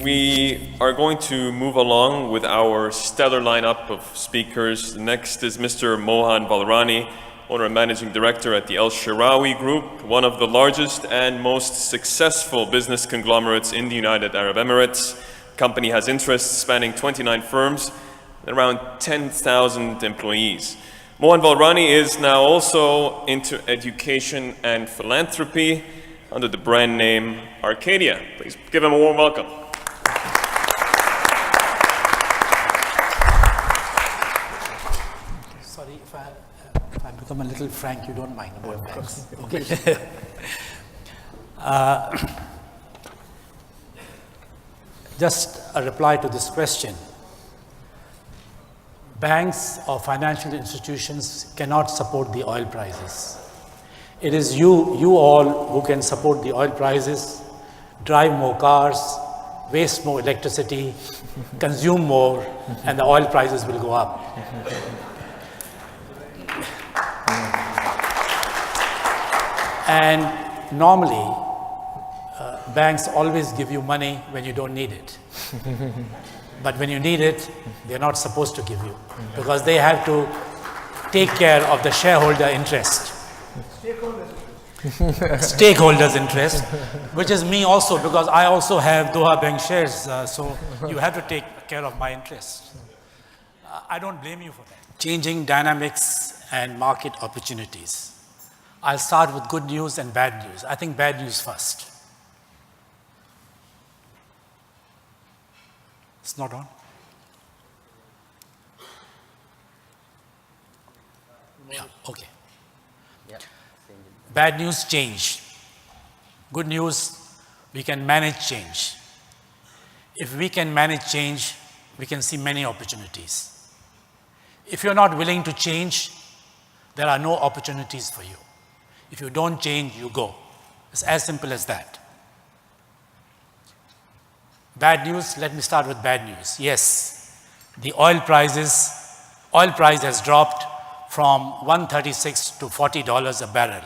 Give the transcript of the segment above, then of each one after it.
We are going to move along with our stellar lineup of speakers. Next is Mr. Mohan Valrani, owner and managing director at the Al Shirawi Group, one of the largest and most successful business conglomerates in the United Arab Emirates. The company has interests spanning 29 firms and around 10,000 employees. Mohan Valrani is now also into education and philanthropy under the brand name Arcadia. Please give him a warm welcome. Sorry if I become a little frank, you don't mind about that. Okay. Just a reply to this question. Banks or financial institutions cannot support the oil prices. It is you all who can support the oil prices, drive more cars, waste more electricity, consume more, and the oil prices will go up. And normally, banks always give you money when you don't need it. But when you need it, they're not supposed to give you, because they have to take care of the shareholder interest. Stakeholders interest, which is me also, because I also have Doha Bank shares, so you have to take care of my interest. I don't blame you for that. Changing dynamics and market opportunities. I'll start with good news and bad news. I think bad news first. It's not on? Yeah, okay. Yeah. Bad news, change. Good news, we can manage change. If we can manage change, we can see many opportunities. If you're not willing to change, there are no opportunities for you. If you don't change, you go. It's as simple as that. Bad news, let me start with bad news. Yes, the oil price has dropped from $136 to $40 a barrel.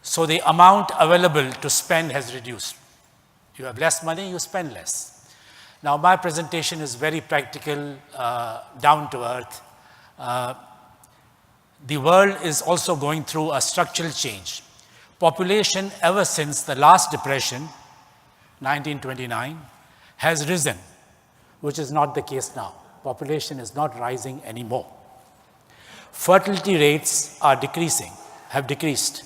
So the amount available to spend has reduced. You have less money, you spend less. Now my presentation is very practical, down to earth. The world is also going through a structural change. Population ever since the last depression, 1929, has risen, which is not the case now. Population is not rising anymore. Fertility rates are decreasing, have decreased.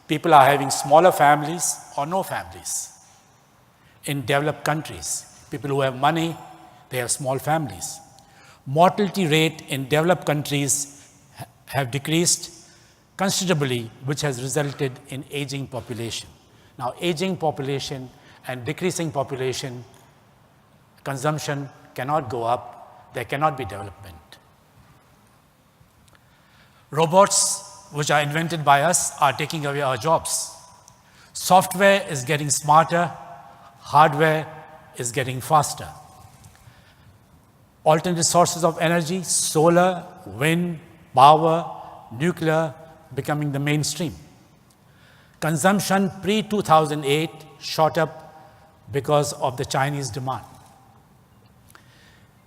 People are having smaller families or no families. In developed countries, people who have money, they have small families. Mortality rate in developed countries have decreased considerably, which has resulted in aging population. Now, aging population and decreasing population, consumption cannot go up, there cannot be development. Robots, which are invented by us, are taking away our jobs. Software is getting smarter, hardware is getting faster. Alternate sources of energy, solar, wind, power, nuclear, becoming the mainstream. Consumption pre-2008 shot up because of the Chinese demand.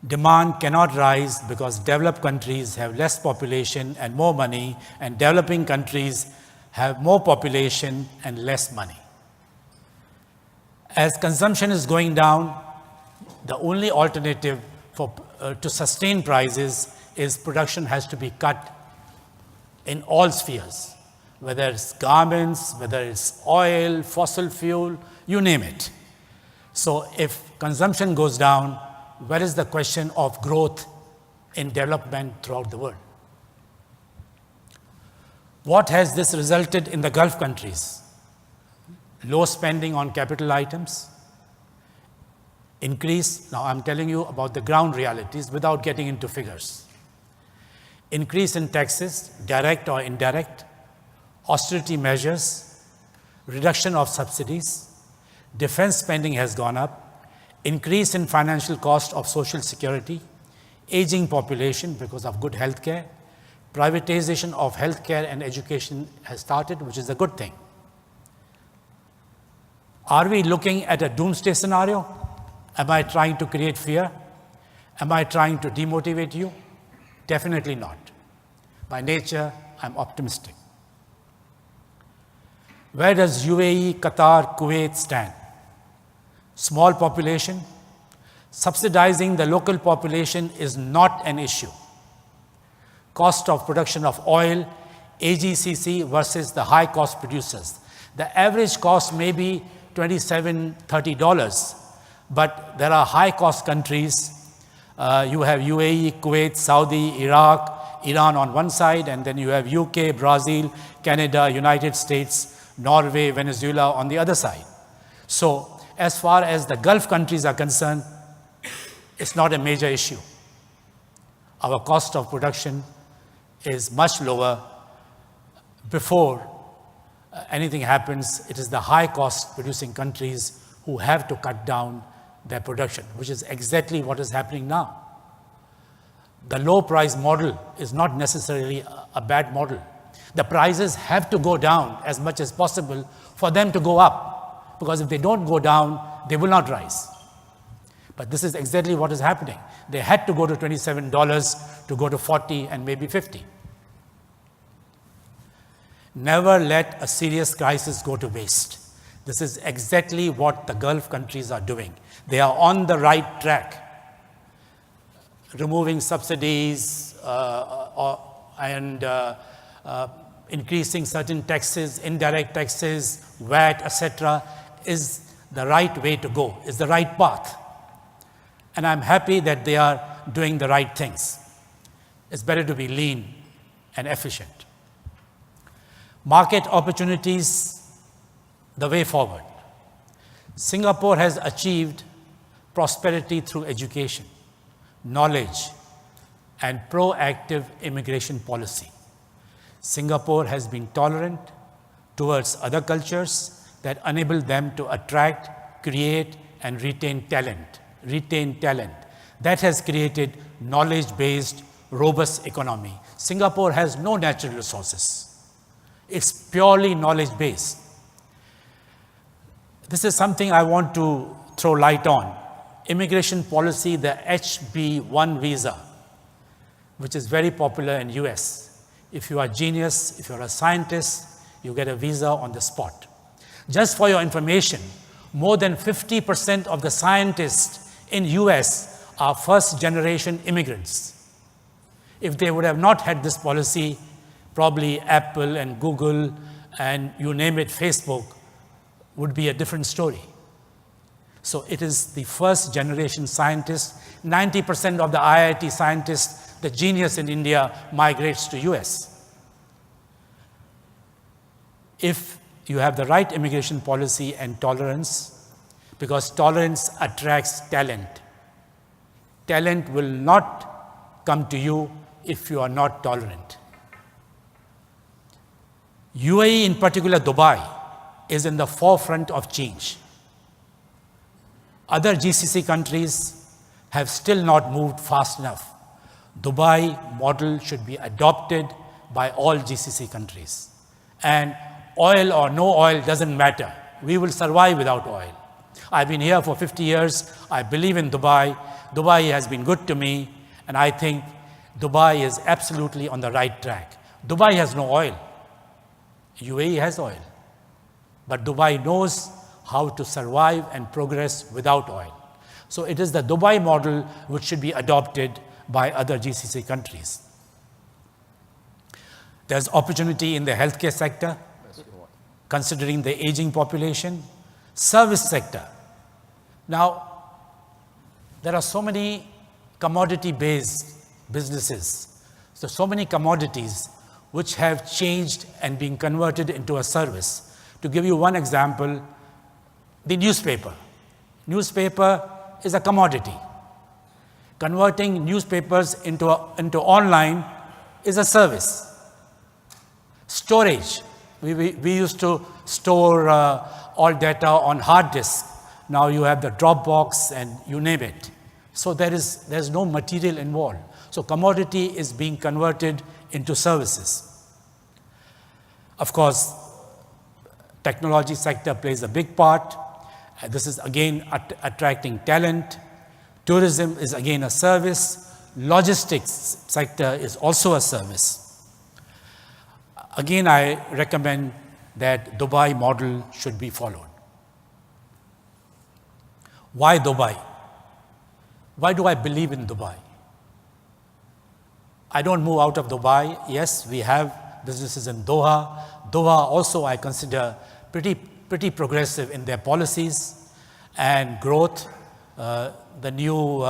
Demand cannot rise because developed countries have less population and more money, and developing countries have more population and less money. As consumption is going down, the only alternative to sustain prices is production has to be cut in all spheres, whether it's garments, whether it's oil, fossil fuel, you name it. So if consumption goes down, where is the question of growth in development throughout the world? What has this resulted in the Gulf countries? Low spending on capital items, increase, now I'm telling you about the ground realities without getting into figures. Increase in taxes, direct or indirect, austerity measures, reduction of subsidies, defense spending has gone up, increase in financial cost of social security, aging population because of good healthcare, privatization of healthcare and education has started, which is a good thing. Are we looking at a doomsday scenario? Am I trying to create fear? Am I trying to demotivate you? Definitely not. By nature, I'm optimistic. Where does UAE, Qatar, Kuwait stand? Small population. Subsidizing the local population is not an issue. Cost of production of oil, AGCC versus the high cost producers. The average cost may be $27, $30, but there are high cost countries. You have UAE, Kuwait, Saudi, Iraq, Iran on one side, and then you have UK, Brazil, Canada, United States, Norway, Venezuela on the other side. So as far as the Gulf countries are concerned, it's not a major issue. Our cost of production is much lower. Before anything happens, it is the high cost producing countries who have to cut down their production, which is exactly what is happening now. The low price model is not necessarily a bad model. The prices have to go down as much as possible for them to go up, because if they don't go down, they will not rise. But this is exactly what is happening. They had to go to $27 to go to 40 and maybe 50. Never let a serious crisis go to waste. This is exactly what the Gulf countries are doing. They are on the right track. Removing subsidies and increasing certain taxes, indirect taxes, VAT, etc., is the right way to go, is the right path. And I'm happy that they are doing the right things. It's better to be lean and efficient. Market opportunities, the way forward. Singapore has achieved prosperity through education, knowledge, and proactive immigration policy. Singapore has been tolerant towards other cultures that enable them to attract, create, and retain talent. That has created knowledge-based, robust economy. Singapore has no natural resources. It's purely knowledge-based. This is something I want to throw light on. Immigration policy, the HB1 visa, which is very popular in US. If you are a genius, if you're a scientist, you get a visa on the spot. Just for your information, more than 50% of the scientists in US are first-generation immigrants. If they would have not had this policy, probably Apple and Google and you name it, Facebook, would be a different story. So it is the first-generation scientists. 90% of the IIT scientists, the genius in India, migrates to US. If you have the right immigration policy and tolerance, because tolerance attracts talent. Talent will not come to you if you are not tolerant. UAE, in particular Dubai, is in the forefront of change. Other GCC countries have still not moved fast enough. Dubai model should be adopted by all GCC countries. And oil or no oil doesn't matter. We will survive without oil. I've been here for 50 years. I believe in Dubai. Dubai has been good to me, and I think Dubai is absolutely on the right track. Dubai has no oil. UAE has oil. But Dubai knows how to survive and progress without oil. So it is the Dubai model which should be adopted by other GCC countries. There's opportunity in the healthcare sector, considering the aging population. Service sector. Now, there are so many commodity-based businesses, so many commodities which have changed and been converted into a service. To give you one example, the newspaper. Newspaper is a commodity. Converting newspapers into online is a service. Storage. We used to store all data on hard disk. Now you have the Dropbox and you name it. So there's no material involved. So commodity is being converted into services. Of course, technology sector plays a big part, This is again attracting talent. Tourism is again a service. Logistics sector is also a service. Again, I recommend that Dubai model should be followed. Why Dubai? Why do I believe in Dubai? I don't move out of Dubai. Yes, we have businesses in Doha. Doha also I consider pretty progressive in their policies and growth. The new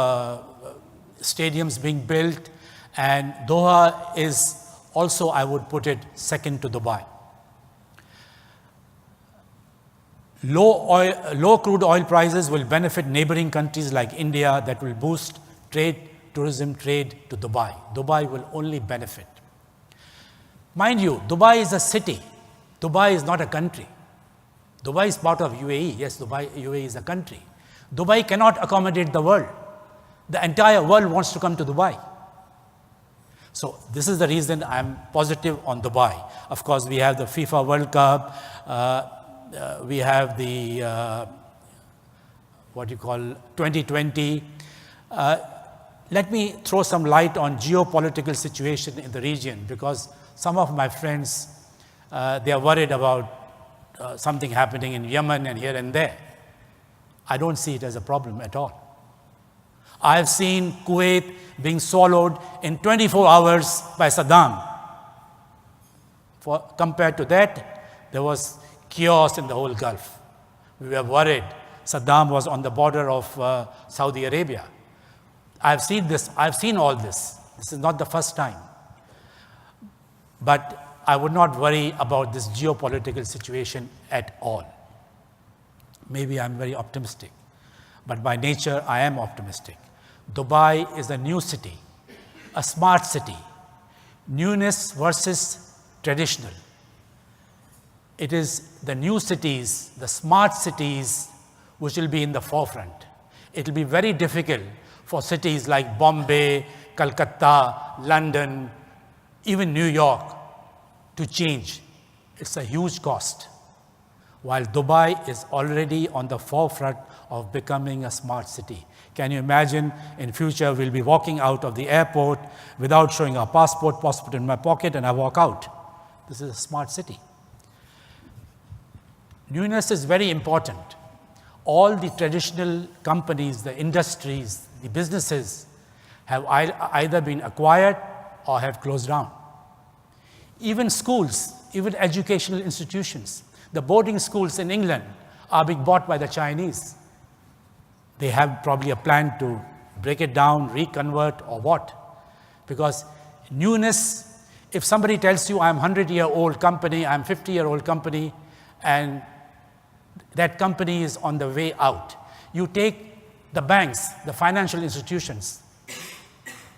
stadiums being built, and Doha is also, I would put it, second to Dubai. Low crude oil prices will benefit neighboring countries like India, that will boost tourism trade to Dubai. Dubai will only benefit. Mind you, Dubai is a city. Dubai is not a country. Dubai is part of UAE. Yes, UAE is a country. Dubai cannot accommodate the world. The entire world wants to come to Dubai. So this is the reason I'm positive on Dubai. Of course, we have the FIFA World Cup. We have the, 2020. Let me throw some light on geopolitical situation in the region, because some of my friends, they are worried about something happening in Yemen and here and there. I don't see it as a problem at all. I have seen Kuwait being swallowed in 24 hours by Saddam. Compared to that, there was chaos in the whole Gulf. We were worried. Saddam was on the border of Saudi Arabia. I've seen this. I've seen all this. This is not the first time. But I would not worry about this geopolitical situation at all. Maybe I'm very optimistic, but by nature I am optimistic. Dubai is a new city, a smart city. Newness versus traditional. It is the new cities, the smart cities, which will be in the forefront. It will be very difficult for cities like Bombay, Calcutta, London, even New York to change. It's a huge cost. While Dubai is already on the forefront of becoming a smart city. Can you imagine in future we'll be walking out of the airport without showing our passport in my pocket, and I walk out. This is a smart city. Newness is very important. All the traditional companies, the industries, the businesses have either been acquired or have closed down. Even schools, even educational institutions, the boarding schools in England are being bought by the Chinese. They have probably a plan to break it down, reconvert, or what. Because newness, if somebody tells you I'm 100-year-old company, I'm 50-year-old company, and that company is on the way out. You take the banks, the financial institutions.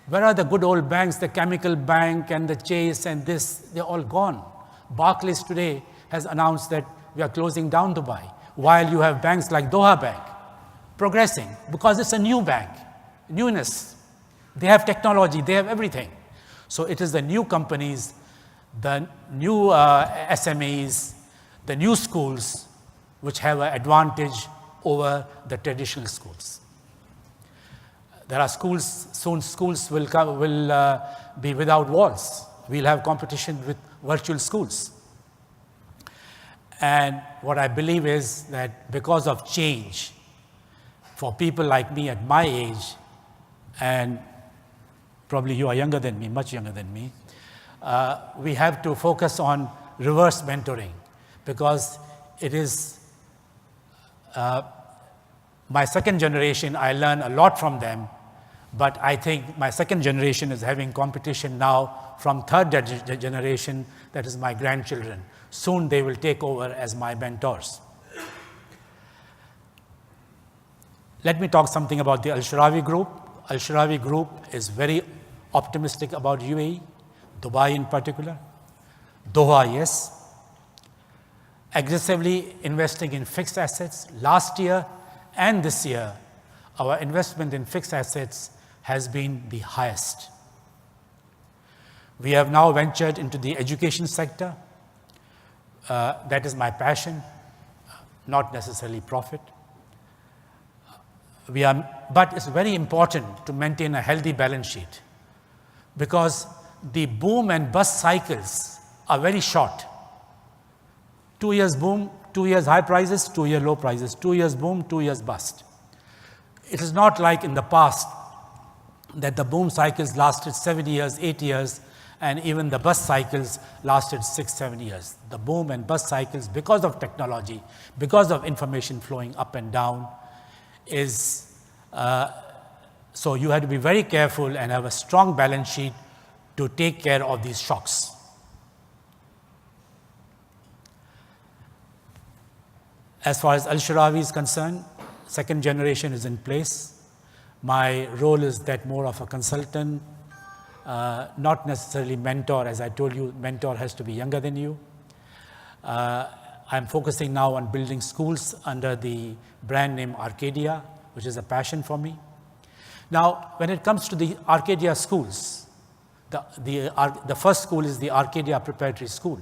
Where are the good old banks, the Chemical Bank and the Chase and this? They're all gone. Barclays today has announced that we are closing down Dubai, while you have banks like Doha Bank progressing, because it's a new bank, newness. They have technology, they have everything. So it is the new companies, the new SMEs, the new schools, which have an advantage over the traditional schools. There are schools, soon schools will be without walls. We'll have competition with virtual schools. And what I believe is that because of change, for people like me at my age, and probably you are younger than me, much younger than me, we have to focus on reverse mentoring, because it is my second generation. I learn a lot from them, but I think my second generation is having competition now from third generation, that is my grandchildren. Soon they will take over as my mentors. Let me talk something about the Al-Sharawi Group. Al-Sharawi Group is very optimistic about UAE, Dubai in particular. Doha, yes. Aggressively investing in fixed assets. Last year and this year, our investment in fixed assets has been the highest. We have now ventured into the education sector. That is my passion, not necessarily profit. but it's very important to maintain a healthy balance sheet, because the boom and bust cycles are very short. 2 years boom, 2 years high prices, 2 year low prices, 2 years boom, 2 years bust. It is not like in the past that the boom cycles lasted 7 years, 8 years, and even the bust cycles lasted 6, 7 years. The boom and bust cycles, because of technology, because of information flowing up and down, so you have to be very careful and have a strong balance sheet to take care of these shocks. As far as Al-Sharawi is concerned, second generation is in place. My role is that more of a consultant, not necessarily mentor. As I told you, mentor has to be younger than you. I'm focusing now on building schools under the brand name Arcadia, which is a passion for me. Now, when it comes to the Arcadia schools, the first school is the Arcadia Preparatory School.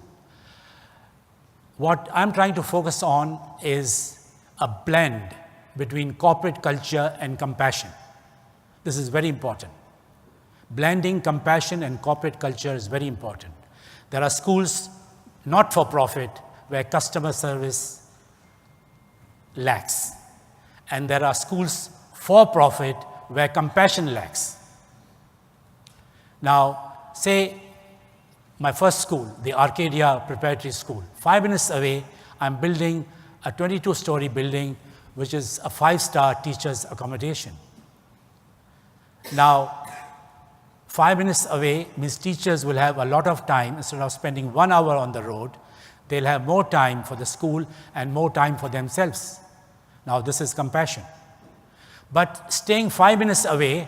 What I'm trying to focus on is a blend between corporate culture and compassion. This is very important. Blending compassion and corporate culture is very important. There are schools not for profit where customer service lacks, and there are schools for profit where compassion lacks. Now, say my first school, the Arcadia Preparatory School, 5 minutes away, I'm building a 22-story building, which is a 5-star teacher's accommodation. Now, 5 minutes away means teachers will have a lot of time. Instead of spending 1 hour on the road, they'll have more time for the school and more time for themselves. Now, this is compassion. But staying 5 minutes away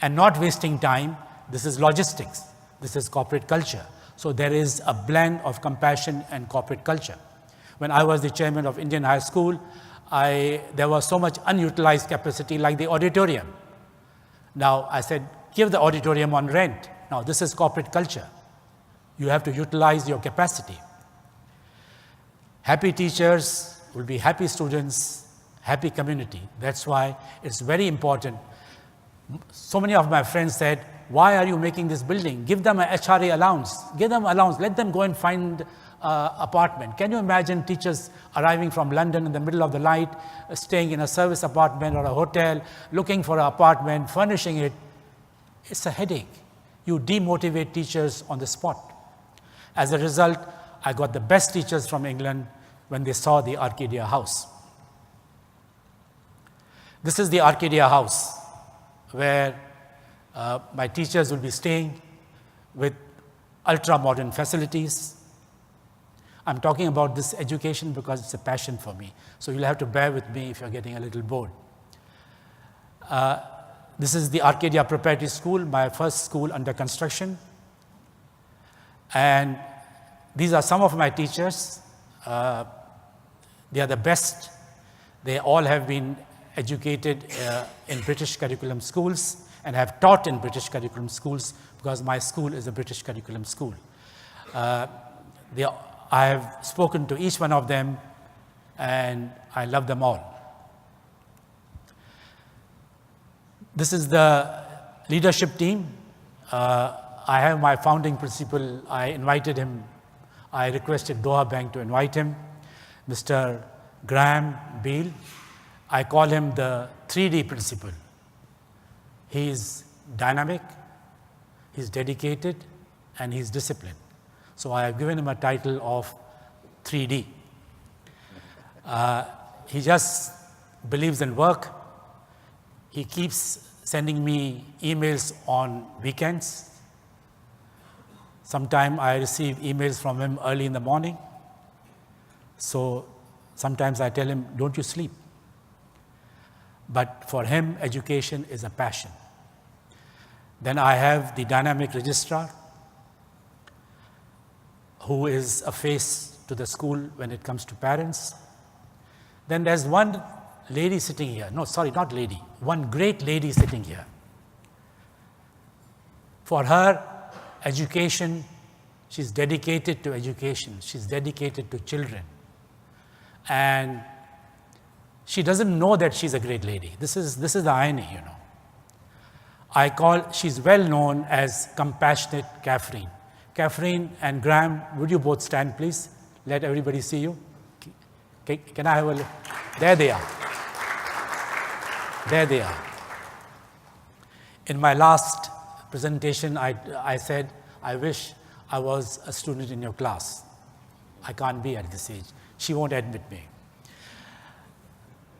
and not wasting time, this is logistics. This is corporate culture. So there is a blend of compassion and corporate culture. When I was the chairman of Indian High School, there was so much unutilized capacity, like the auditorium. Now, I said, give the auditorium on rent. Now, this is corporate culture. You have to utilize your capacity. Happy teachers will be happy students, happy community. That's why it's very important. So many of my friends said, why are you making this building? Give them an HRA allowance. Give them allowance. Let them go and find apartment. Can you imagine teachers arriving from London in the middle of the night, staying in a service apartment or a hotel, looking for an apartment, furnishing it? It's a headache. You demotivate teachers on the spot. As a result, I got the best teachers from England when they saw the Arcadia house. This is the Arcadia house, where my teachers will be staying with ultra-modern facilities. I'm talking about this education because it's a passion for me. So you'll have to bear with me if you're getting a little bored. This is the Arcadia Preparatory School, my first school under construction. And these are some of my teachers. They are the best. They all have been educated in British curriculum schools and have taught in British curriculum schools, because my school is a British curriculum school. I have spoken to each one of them, and I love them all. This is the leadership team. I have my founding principal. I invited him. I requested Doha Bank to invite him, Mr. Graham Beale. I call him the 3D principal. He is dynamic, he's dedicated, and he's disciplined. So I have given him a title of 3D. He just believes in work. He keeps sending me emails on weekends. Sometimes I receive emails from him early in the morning. So sometimes I tell him, don't you sleep. But for him, education is a passion. Then I have the dynamic registrar, who is a face to the school when it comes to parents. Then there's one lady sitting here. No, sorry, not lady. One great lady sitting here. For her, education, she's dedicated to education. She's dedicated to children. And She doesn't know that she's a great lady. This is the irony, you know. She's well known as compassionate Catherine. Catherine and Graham, would you both stand, please? Let everybody see you. Can I have a look? There they are. There they are. In my last presentation, I said, I wish I was a student in your class. I can't be at this age. She won't admit me.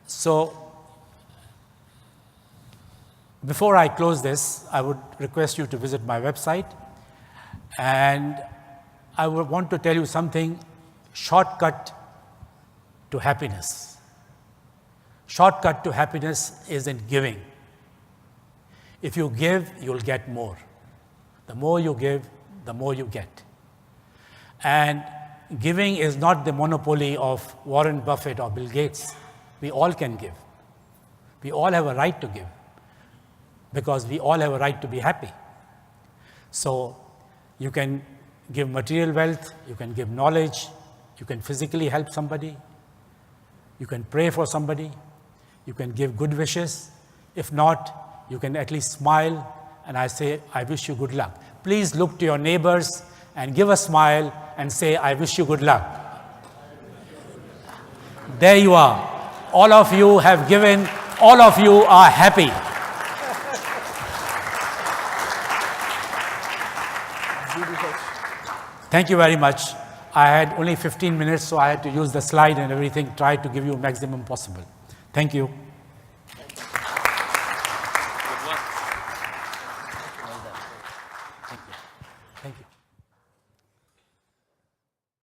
So, before I close this, I would request you to visit my website. And I would want to tell you something, shortcut to happiness. Shortcut to happiness is in giving. If you give, you'll get more. The more you give, the more you get. And giving is not the monopoly of Warren Buffett or Bill Gates. We all can give. We all have a right to give, because we all have a right to be happy. So you can give material wealth, you can give knowledge, you can physically help somebody, you can pray for somebody, you can give good wishes. If not, you can at least smile, and I say, I wish you good luck. Please look to your neighbors and give a smile and say, I wish you good luck. There you are. All of you have given, all of you are happy. Thank you very much. I had only 15 minutes, so I had to use the slide and everything, try to give you maximum possible. Thank you.